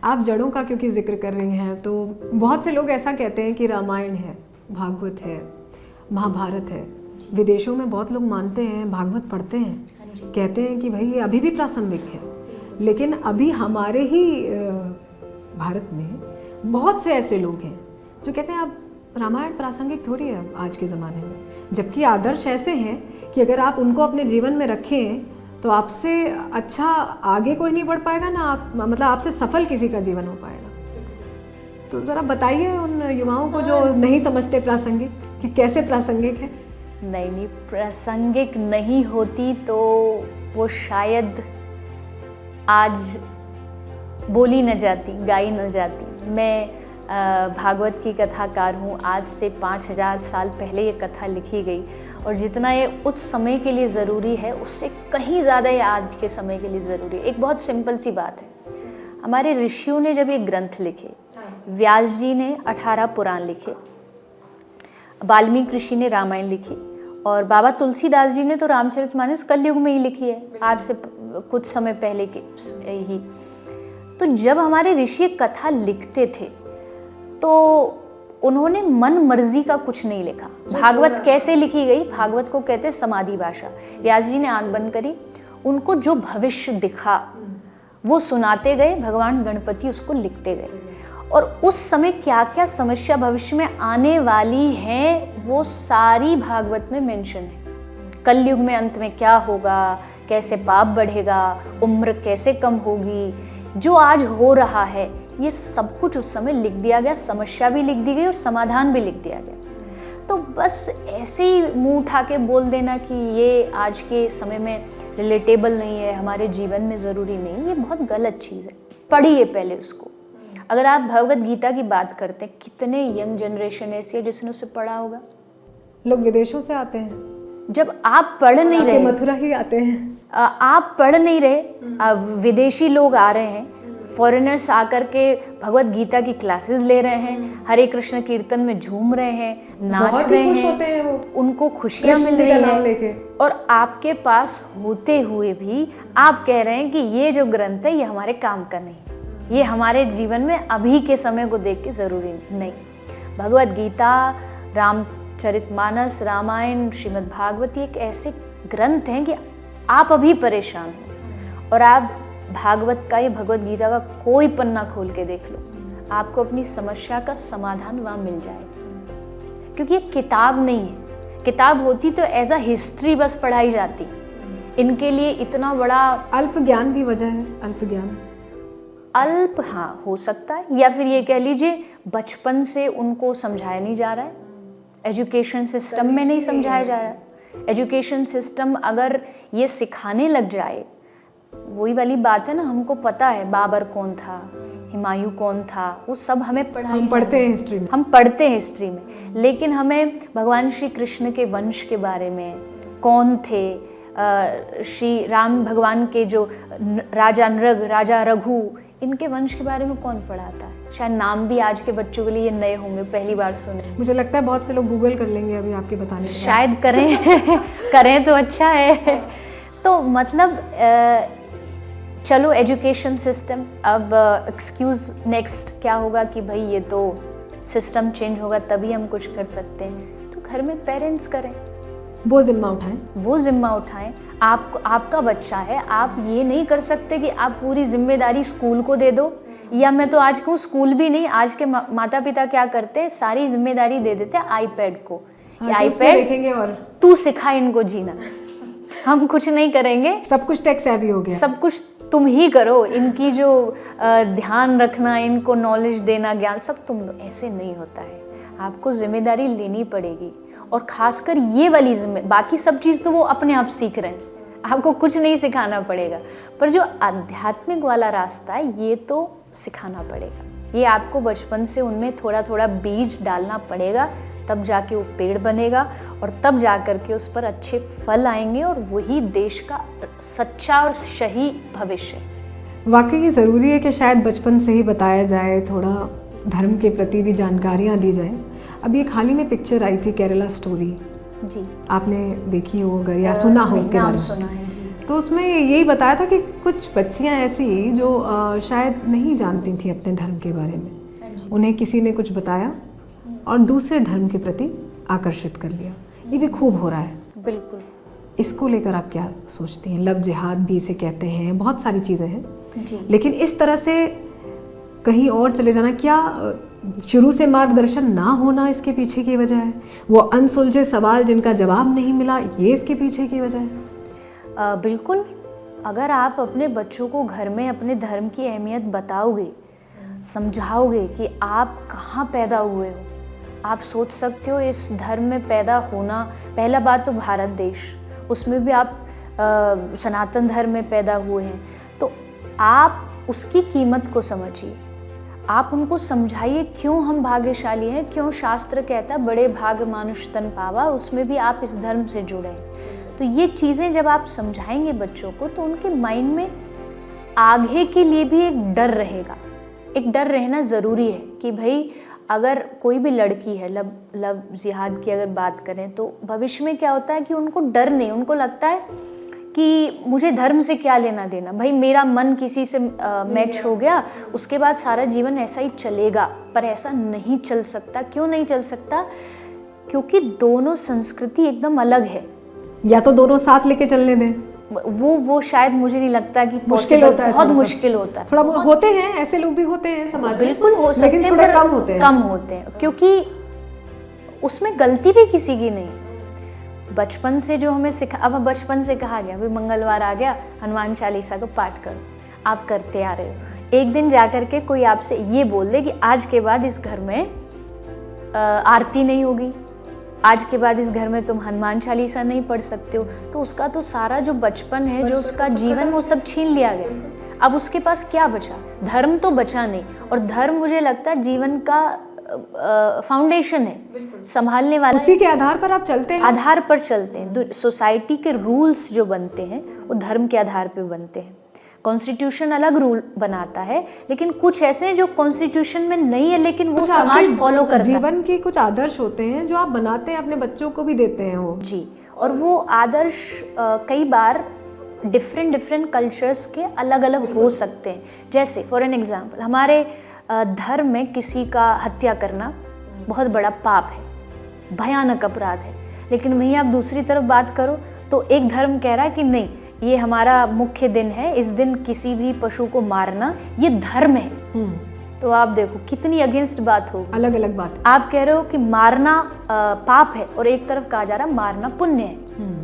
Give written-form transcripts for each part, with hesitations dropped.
आप जड़ों का क्योंकि जिक्र कर रही हैं, तो बहुत से लोग ऐसा कहते हैं कि रामायण है, भागवत है, महाभारत है। विदेशों में बहुत लोग मानते हैं, भागवत पढ़ते हैं, कहते हैं कि भाई ये अभी भी प्रासंगिक है। लेकिन अभी हमारे ही भारत में बहुत से ऐसे लोग हैं जो कहते हैं अब रामायण प्रासंगिक थोड़ी है आज के ज़माने में, जबकि आदर्श ऐसे हैं कि अगर आप उनको अपने जीवन में रखें तो आपसे अच्छा आगे कोई नहीं बढ़ पाएगा ना, आप मतलब आपसे सफल किसी का जीवन हो पाएगा। तो ज़रा बताइए उन युवाओं को जो नहीं समझते प्रासंगिक कि कैसे प्रासंगिक है। नहीं, प्रासंगिक नहीं होती तो वो शायद आज बोली न जाती, गाई न जाती। मैं भागवत की कथाकार हूँ। आज से 5000 साल पहले ये कथा लिखी गई और जितना ये उस समय के लिए ज़रूरी है उससे कहीं ज़्यादा ये आज के समय के लिए ज़रूरी है। एक बहुत सिंपल सी बात है, हमारे ऋषियों ने जब ये ग्रंथ लिखे, व्यास जी ने 18 पुराण लिखे, वाल्मीकि ऋषि ने रामायण लिखी और बाबा तुलसीदास जी ने तो रामचरितमानस कलयुग में ही लिखी है, आज से कुछ समय पहले के ही। तो जब हमारे ऋषि कथा लिखते थे तो उन्होंने मन मर्जी का कुछ नहीं लिखा। भागवत कैसे लिखी गई? भागवत को कहते हैं समाधि भाषा। व्यास जी ने आंख बंद करी, उनको जो भविष्य दिखा वो सुनाते गए, भगवान गणपति उसको लिखते गए और उस समय क्या क्या समस्या भविष्य में आने वाली है वो सारी भागवत में मेंशन है। कलयुग में अंत में क्या होगा, कैसे पाप बढ़ेगा, उम्र कैसे कम होगी, जो आज हो रहा है ये सब कुछ उस समय लिख दिया गया, समस्या भी लिख दी गई और समाधान भी लिख दिया गया। तो बस ऐसे ही मुंह उठा के बोल देना कि ये आज के समय में रिलेटेबल नहीं है, हमारे जीवन में ज़रूरी नहीं, ये बहुत गलत चीज़ है। पढ़िए पहले उसको। अगर आप भगवत गीता की बात करते हैं, कितने यंग जनरेशन ऐसी है जिसने उसे पढ़ा होगा? लोग विदेशों से आते हैं, जब आप पढ़ नहीं रहे, मथुरा ही आते हैं, आप पढ़ नहीं रहे, विदेशी लोग आ रहे हैं, फॉरेनर्स आकर के भगवत गीता की क्लासेस ले रहे हैं, हरे कृष्ण कीर्तन में झूम रहे हैं, नाच रहे हैं, उनको खुशियाँ मिल रही हैं और आपके पास होते हुए भी आप कह रहे हैं कि ये जो ग्रंथ है ये हमारे काम का नहीं, ये हमारे जीवन में अभी के समय को देख के ज़रूरी नहीं। भगवत गीता, रामचरितमानस, रामायण, श्रीमद् भागवत एक ऐसे ग्रंथ हैं कि आप अभी परेशान हो और आप भागवत का, ये भगवत गीता का कोई पन्ना खोल के देख लो, आपको अपनी समस्या का समाधान वहाँ मिल जाएगा। क्योंकि ये किताब नहीं है, किताब होती तो एज अ हिस्ट्री बस पढ़ाई जाती, इनके लिए इतना बड़ा अल्प ज्ञान भी वजह है। अल्प ज्ञान, अल्प हाँ हो सकता है, या फिर ये कह लीजिए बचपन से उनको समझाया नहीं जा रहा है, एजुकेशन सिस्टम में नहीं समझाया जा रहा है। एजुकेशन सिस्टम अगर ये सिखाने लग जाए, वही वाली बात है ना, हमको पता है बाबर कौन था, हुमायूं कौन था, वो सब हमें पढ़ाई, हम पढ़ते हैं हिस्ट्री में, हम पढ़ते हैं हिस्ट्री में, लेकिन हमें भगवान श्री कृष्ण के वंश के बारे में, कौन थे श्री राम भगवान के जो राजा नृग, राजा रघु, इनके वंश के बारे में कौन पढ़ाता है? शायद नाम भी आज के बच्चों के लिए नए होंगे, पहली बार सुने। मुझे लगता है बहुत से लोग गूगल कर लेंगे अभी आपके बताने के बाद। शायद करें करें तो अच्छा है। तो मतलब चलो एजुकेशन सिस्टम, अब एक्सक्यूज़ नेक्स्ट क्या होगा कि भाई ये तो सिस्टम चेंज होगा तभी हम कुछ कर सकते हैं। तो घर में पेरेंट्स करें, वो जिम्मा उठाएं, वो जिम्मा उठाएं। आपका बच्चा है, आप ये नहीं कर सकते कि आप पूरी जिम्मेदारी स्कूल को दे दो, या मैं तो आज कहूँ स्कूल भी नहीं, आज के माता पिता क्या करते हैं, सारी जिम्मेदारी दे देते हैं आईपैड को, कि आईपैड देखेंगे और तू सिखा इनको जीना, हम कुछ नहीं करेंगे, सब कुछ टेक सेवी हो गया, सब कुछ तुम ही करो, इनकी जो ध्यान रखना, इनको नॉलेज देना, ज्ञान सब तुम दो। ऐसे नहीं होता है, आपको जिम्मेदारी लेनी पड़ेगी और खासकर ये वाली बाकी सब चीज़ तो वो अपने आप सीख रहे हैं, आपको कुछ नहीं सिखाना पड़ेगा, पर जो आध्यात्मिक वाला रास्ता है ये तो सिखाना पड़ेगा। ये आपको बचपन से उनमें थोड़ा थोड़ा बीज डालना पड़ेगा, तब जाके वो पेड़ बनेगा और तब जा कर के उस पर अच्छे फल आएंगे और वही देश का सच्चा और सही भविष्य है। वाकई ज़रूरी है कि शायद बचपन से ही बताया जाए, थोड़ा धर्म के प्रति भी जानकारियाँ दी जाए। अभी एक हाल ही में पिक्चर आई थी केरला स्टोरी, जी आपने देखी हो अगर या सुना हो उसके बारे में? सुना है जी। तो उसमें यही बताया था कि कुछ बच्चियां ऐसी जो शायद नहीं जानती थी अपने धर्म के बारे में, उन्हें किसी ने कुछ बताया और दूसरे धर्म के प्रति आकर्षित कर लिया। ये भी खूब हो रहा है। बिल्कुल। इसको लेकर आप क्या सोचती हैं? लव जिहाद भी इसे कहते हैं, बहुत सारी चीज़ें हैं जी। लेकिन इस तरह से कहीं और चले जाना, क्या शुरू से मार्गदर्शन ना होना इसके पीछे की वजह है? वो अनसुलझे सवाल जिनका जवाब नहीं मिला, ये इसके पीछे की वजह है? बिल्कुल। अगर आप अपने बच्चों को घर में अपने धर्म की अहमियत बताओगे, समझाओगे कि आप कहाँ पैदा हुए हो, आप सोच सकते हो इस धर्म में पैदा होना, पहला बात तो भारत देश, उसमें भी आप सनातन धर्म में पैदा हुए हैं, तो आप उसकी कीमत को समझिए। आप उनको समझाइए क्यों हम भाग्यशाली हैं, क्यों शास्त्र कहता है बड़े भाग मानुष तन पावा, उसमें भी आप इस धर्म से जुड़े हैं। तो ये चीज़ें जब आप समझाएंगे बच्चों को तो उनके माइंड में आगे के लिए भी एक डर रहेगा। एक डर रहना ज़रूरी है कि भाई अगर कोई भी लड़की है, लव जिहाद की अगर बात करें तो भविष्य में क्या होता है कि उनको डर नहीं, उनको लगता है कि मुझे धर्म से क्या लेना देना, भाई मेरा मन किसी से मैच हो गया, उसके बाद सारा जीवन ऐसा ही चलेगा। पर ऐसा नहीं चल सकता। क्यों नहीं चल सकता? क्योंकि दोनों संस्कृति एकदम अलग है। या तो दोनों साथ लेके चलने दें, वो शायद मुझे नहीं लगता कि मुश्किल होता है, बहुत मुश्किल होता है। थोड़ा होते हैं ऐसे लोग भी होते हैं समाज में, बिल्कुल हो सकते हैं, थोड़ा पर कम होते हैं क्योंकि उसमें गलती भी किसी की नहीं। बचपन से जो हमें अब बचपन से कहा गया, भाई मंगलवार आ गया, हनुमान चालीसा को पाठ करो, आप करते आ रहे हो। एक दिन जाकर के कोई आपसे ये बोल दे कि आज के बाद इस घर में आरती नहीं होगी, आज के बाद इस घर में तुम हनुमान चालीसा नहीं पढ़ सकते हो, तो उसका तो सारा जो बचपन है, जो उसका जीवन, वो सब छीन लिया गया। अब उसके पास क्या बचा? धर्म तो बचा नहीं। और धर्म मुझे लगता है जीवन का फाउंडेशन है, संभालने वाला। उसी के आधार पर आप चलते हैं, आधार पर चलते हैं। सोसाइटी के रूल्स जो बनते हैं वो धर्म के आधार पर बनते हैं। कॉन्स्टिट्यूशन अलग रूल बनाता है, लेकिन कुछ ऐसे हैं जो कॉन्स्टिट्यूशन में नहीं है लेकिन वो समाज फॉलो करता है। जीवन के कुछ आदर्श होते हैं जो आप बनाते हैं, अपने बच्चों को भी देते हैं वो। जी, और वो आदर्श कई बार डिफरेंट कल्चर्स के अलग अलग हो सकते हैं। जैसे फॉर एन एग्जांपल, हमारे धर्म में किसी का हत्या करना बहुत बड़ा पाप है, भयानक अपराध है। लेकिन वहीं आप दूसरी तरफ बात करो तो एक धर्म कह रहा है कि नहीं, ये हमारा मुख्य दिन है, इस दिन किसी भी पशु को मारना ये धर्म है। तो आप देखो कितनी अगेंस्ट बात हो, अलग अलग बात। आप कह रहे हो कि मारना पाप है और एक तरफ कहा जा रहा मारना पुण्य है।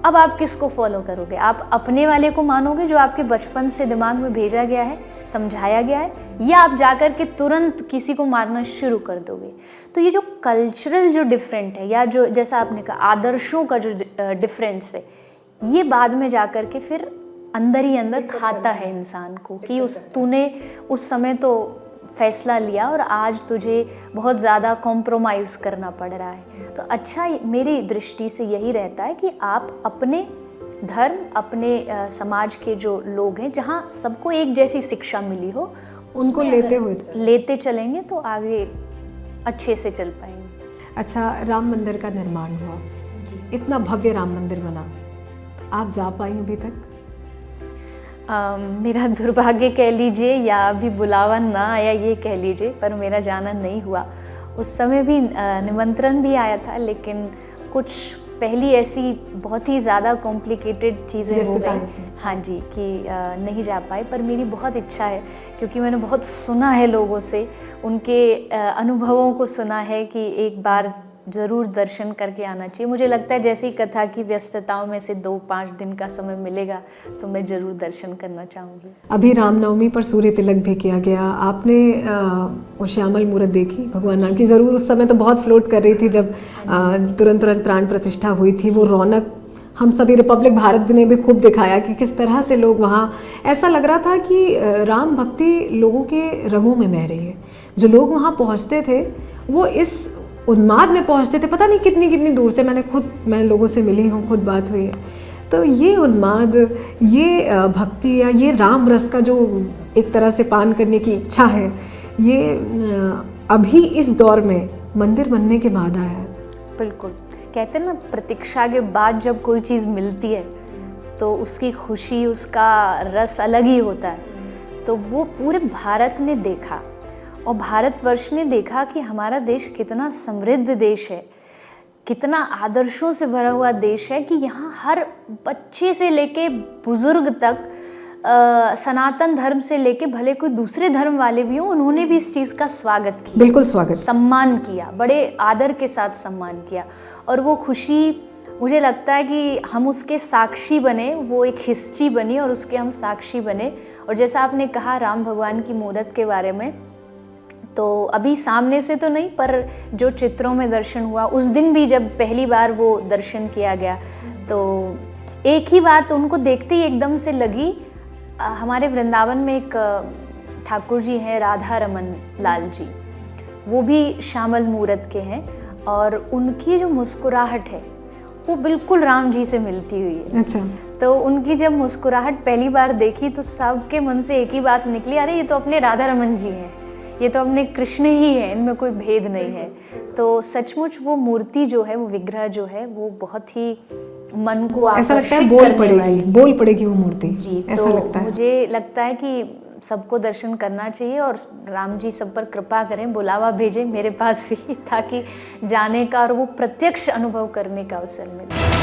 अब आप किसको फॉलो करोगे? आप अपने वाले को मानोगे जो आपके बचपन से दिमाग में भेजा गया है, समझाया गया है, या आप जाकर के तुरंत किसी को मारना शुरू कर दोगे? तो ये जो कल्चरल जो डिफरेंट है, या जो जैसा आपने कहा आदर्शों का जो डिफरेंस है, ये बाद में जाकर के फिर अंदर ही अंदर खाता है इंसान को कि तूने उस समय तो फैसला लिया और आज तुझे बहुत ज़्यादा कॉम्प्रोमाइज़ करना पड़ रहा है। तो अच्छा, मेरी दृष्टि से यही रहता है कि आप अपने धर्म, अपने समाज के जो लोग हैं, जहाँ सबको एक जैसी शिक्षा मिली हो, उनको लेते चलेंगे तो आगे अच्छे से चल पाएंगे। अच्छा, राम मंदिर का निर्माण हुआ, इतना भव्य राम मंदिर बना, आप जा पाई अभी तक? मेरा दुर्भाग्य कह लीजिए या अभी बुलावा ना आया ये कह लीजिए, पर मेरा जाना नहीं हुआ। उस समय भी निमंत्रण भी आया था, लेकिन कुछ पहली ऐसी बहुत ही ज़्यादा कॉम्प्लिकेटेड चीज़ें हो गई, हाँ जी, कि नहीं जा पाए। पर मेरी बहुत इच्छा है, क्योंकि मैंने बहुत सुना है लोगों से, उनके अनुभवों को सुना है कि एक बार ज़रूर दर्शन करके आना चाहिए। मुझे लगता है जैसी कथा की व्यस्तताओं में से 2-5 दिन का समय मिलेगा तो मैं ज़रूर दर्शन करना चाहूँगी। अभी रामनवमी पर सूर्य तिलक भी किया गया, आपने वो श्यामल मूर्त देखी भगवान राम की? ज़रूर उस समय तो बहुत फ्लोट कर रही थी जब तुरंत प्राण प्रतिष्ठा हुई थी। वो रौनक हम सभी रिपब्लिक भारत ने भी खूब दिखाया कि किस तरह से लोग वहाँ, ऐसा लग रहा था कि राम भक्ति लोगों के रगों में बह रही है। जो लोग वहाँ पहुँचते थे वो इस उन्माद में पहुंचते थे, पता नहीं कितनी कितनी दूर से। मैं लोगों से मिली हूँ, खुद बात हुई है। तो ये उन्माद, ये भक्ति या ये राम रस का जो एक तरह से पान करने की इच्छा है, ये अभी इस दौर में मंदिर बनने के बाद आया है। बिल्कुल, कहते हैं ना, प्रतीक्षा के बाद जब कोई चीज़ मिलती है तो उसकी खुशी, उसका रस अलग ही होता है। तो वो पूरे भारत ने देखा और भारतवर्ष ने देखा कि हमारा देश कितना समृद्ध देश है, कितना आदर्शों से भरा हुआ देश है, कि यहाँ हर बच्चे से लेके बुजुर्ग तक, सनातन धर्म से लेके भले कोई दूसरे धर्म वाले भी हों, उन्होंने भी इस चीज़ का स्वागत किया, बिल्कुल स्वागत, सम्मान किया, बड़े आदर के साथ सम्मान किया। और वो खुशी, मुझे लगता है कि हम उसके साक्षी बने, वो एक हिस्ट्री बनी और उसके हम साक्षी बने। और जैसा आपने कहा राम भगवान की मूरत के बारे में, तो अभी सामने से तो नहीं, पर जो चित्रों में दर्शन हुआ, उस दिन भी जब पहली बार वो दर्शन किया गया, तो एक ही बात उनको देखते ही एकदम से लगी। हमारे वृंदावन में एक ठाकुर जी हैं, राधा रमन लाल जी, वो भी श्यामल मूरत के हैं, और उनकी जो मुस्कुराहट है वो बिल्कुल राम जी से मिलती हुई है। अच्छा। तो उनकी जब मुस्कुराहट पहली बार देखी तो सबके मन से एक ही बात निकली, अरे ये तो अपने राधा रमन जी हैं, ये तो अपने कृष्ण ही है, इनमें कोई भेद नहीं है। तो सचमुच वो मूर्ति जो है, वो विग्रह जो है, वो बहुत ही मन को ऐसा लगता है आकर्षित बोल पड़ेगी वो मूर्ति जी। ऐसा तो लगता है। मुझे लगता है कि सबको दर्शन करना चाहिए और राम जी सब पर कृपा करें, बुलावा भेजें मेरे पास भी, ताकि जाने का और वो प्रत्यक्ष अनुभव करने का अवसर मिले।